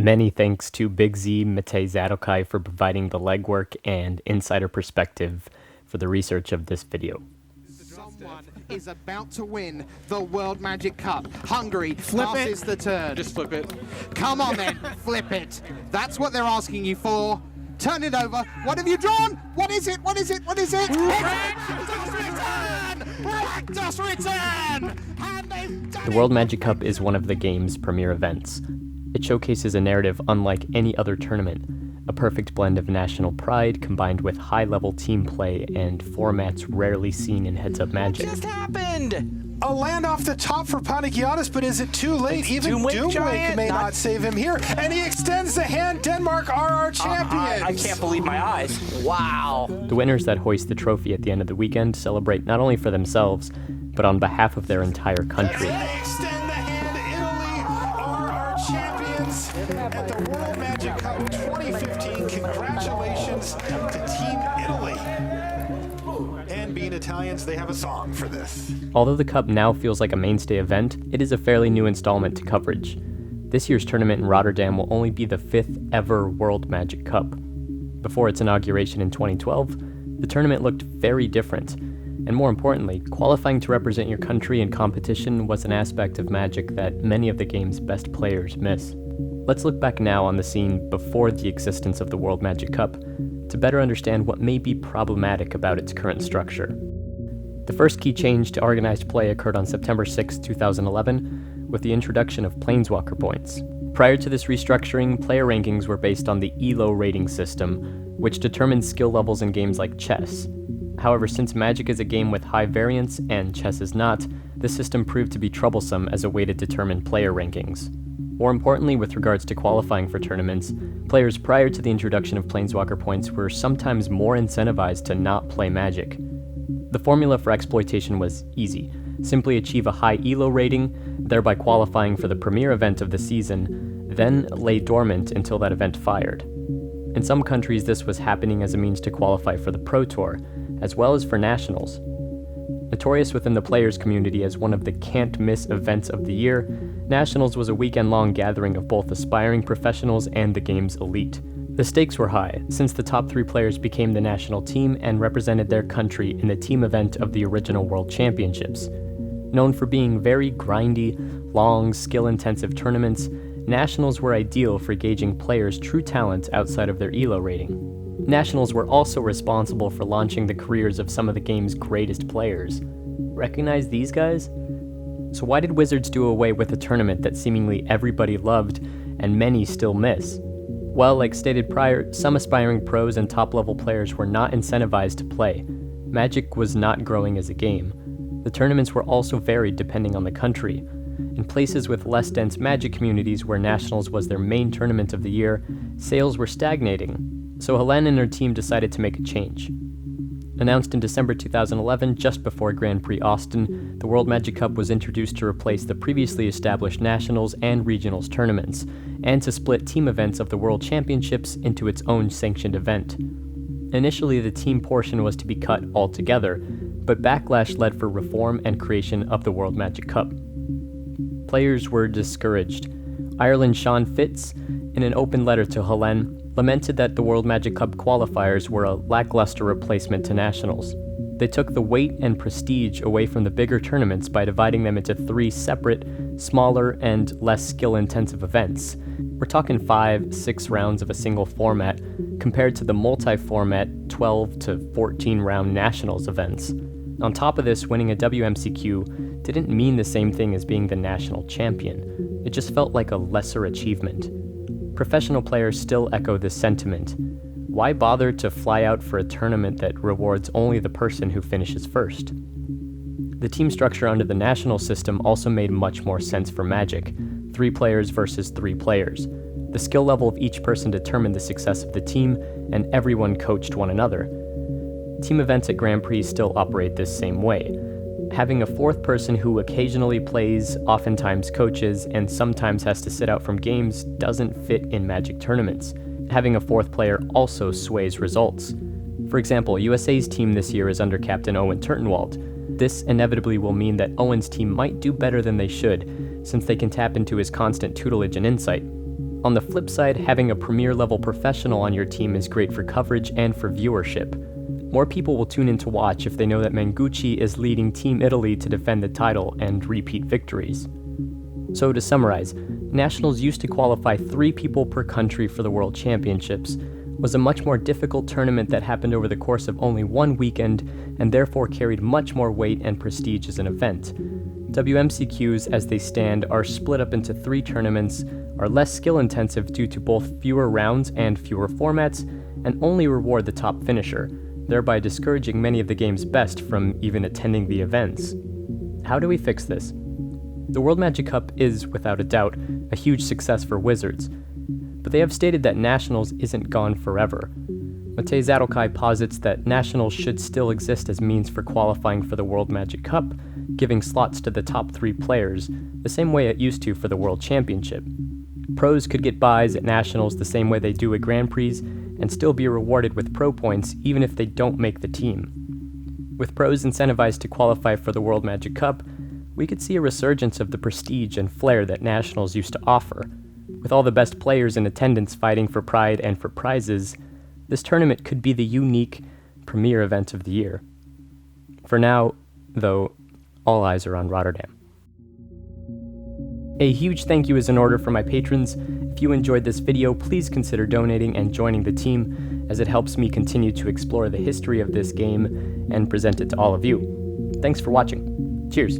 Many thanks to Big Z Matej Zadokai for providing the legwork and insider perspective for the research of this video. Someone is about to win the World Magic Cup. Hungary passes the turn. Just flip it. Come on then, flip it. That's what they're asking you for. Turn it over. What have you drawn? What is it? What is it? What is it? Rakdos return! And they've done The World Magic Cup is one of the game's premier events. It showcases a narrative unlike any other tournament, a perfect blend of national pride combined with high-level team play and formats rarely seen in heads-up Magic. What just happened? A land off the top for Panagiatis, but is it too late? Even Doomwake may not save him here, and he extends the hand. Denmark are our champions. I can't believe my eyes. Wow. The winners that hoist the trophy at the end of the weekend celebrate not only for themselves, but on behalf of their entire country. They extend the hand. Italy are our champions at the World Magic Cup 2015. Congratulations to Team Italy. And being Italians, they have a song for this. Although the Cup now feels like a mainstay event, it is a fairly new installment to coverage. This year's tournament in Rotterdam will only be the 5th ever World Magic Cup. Before its inauguration in 2012, the tournament looked very different, and more importantly, qualifying to represent your country in competition was an aspect of Magic that many of the game's best players miss. Let's look back now on the scene before the existence of the World Magic Cup to better understand what may be problematic about its current structure. The first key change to organized play occurred on September 6, 2011, with the introduction of Planeswalker points. Prior to this restructuring, player rankings were based on the ELO rating system, which determines skill levels in games like chess. However, since Magic is a game with high variance and chess is not, this system proved to be troublesome as a way to determine player rankings. More importantly, with regards to qualifying for tournaments, players prior to the introduction of Planeswalker points were sometimes more incentivized to not play Magic. The formula for exploitation was easy. Simply achieve a high ELO rating, thereby qualifying for the premier event of the season, then lay dormant until that event fired. In some countries, this was happening as a means to qualify for the Pro Tour, as well as for Nationals. Notorious within the players' community as one of the can't-miss events of the year, Nationals was a weekend-long gathering of both aspiring professionals and the game's elite. The stakes were high, since the top 3 players became the national team and represented their country in the team event of the original World Championships. Known for being very grindy, long, skill-intensive tournaments, Nationals were ideal for gauging players' true talent outside of their ELO rating. Nationals were also responsible for launching the careers of some of the game's greatest players. Recognize these guys? So why did Wizards do away with a tournament that seemingly everybody loved and many still miss? Well, like stated prior, some aspiring pros and top-level players were not incentivized to play. Magic was not growing as a game. The tournaments were also varied depending on the country. In places with less dense Magic communities where Nationals was their main tournament of the year, sales were stagnating. So Helene and her team decided to make a change. Announced in December 2011, just before Grand Prix Austin, the World Magic Cup was introduced to replace the previously established Nationals and Regionals tournaments, and to split team events of the World Championships into its own sanctioned event. Initially, the team portion was to be cut altogether, but backlash led for reform and creation of the World Magic Cup. Players were discouraged. Ireland's Sean Fitz, in an open letter to Helene, lamented that the World Magic Cup qualifiers were a lackluster replacement to Nationals. They took the weight and prestige away from the bigger tournaments by dividing them into 3 separate, smaller, and less skill-intensive events. We're talking 5-6 rounds of a single format, compared to the multi-format 12 to 14-round Nationals events. On top of this, winning a WMCQ didn't mean the same thing as being the national champion. It just felt like a lesser achievement. Professional players still echo this sentiment. Why bother to fly out for a tournament that rewards only the person who finishes first? The team structure under the national system also made much more sense for Magic. 3 players versus 3 players. The skill level of each person determined the success of the team, and everyone coached one another. Team events at Grand Prix still operate this same way. Having a 4th person who occasionally plays, oftentimes coaches, and sometimes has to sit out from games doesn't fit in Magic tournaments. Having a 4th player also sways results. For example, USA's team this year is under Captain Owen Turtenwald. This inevitably will mean that Owen's team might do better than they should, since they can tap into his constant tutelage and insight. On the flip side, having a premier level professional on your team is great for coverage and for viewership. More people will tune in to watch if they know that Mengucci is leading Team Italy to defend the title and repeat victories. So to summarize, Nationals used to qualify 3 people per country for the World Championships, was a much more difficult tournament that happened over the course of only 1 weekend and therefore carried much more weight and prestige as an event. WMCQs as they stand are split up into 3 tournaments, are less skill intensive due to both fewer rounds and fewer formats, and only reward the top finisher, thereby discouraging many of the game's best from even attending the events. How do we fix this? The World Magic Cup is, without a doubt, a huge success for Wizards, but they have stated that Nationals isn't gone forever. Matej Zadelkai posits that Nationals should still exist as means for qualifying for the World Magic Cup, giving slots to the top 3 players, the same way it used to for the World Championship. Pros could get buys at Nationals the same way they do at Grand Prix, and still be rewarded with pro points even if they don't make the team. With pros incentivized to qualify for the World Magic Cup, we could see a resurgence of the prestige and flair that Nationals used to offer. With all the best players in attendance fighting for pride and for prizes, this tournament could be the unique, premier event of the year. For now, though, all eyes are on Rotterdam. A huge thank you is in order for my patrons. If you enjoyed this video, please consider donating and joining the team, as it helps me continue to explore the history of this game and present it to all of you. Thanks for watching. Cheers.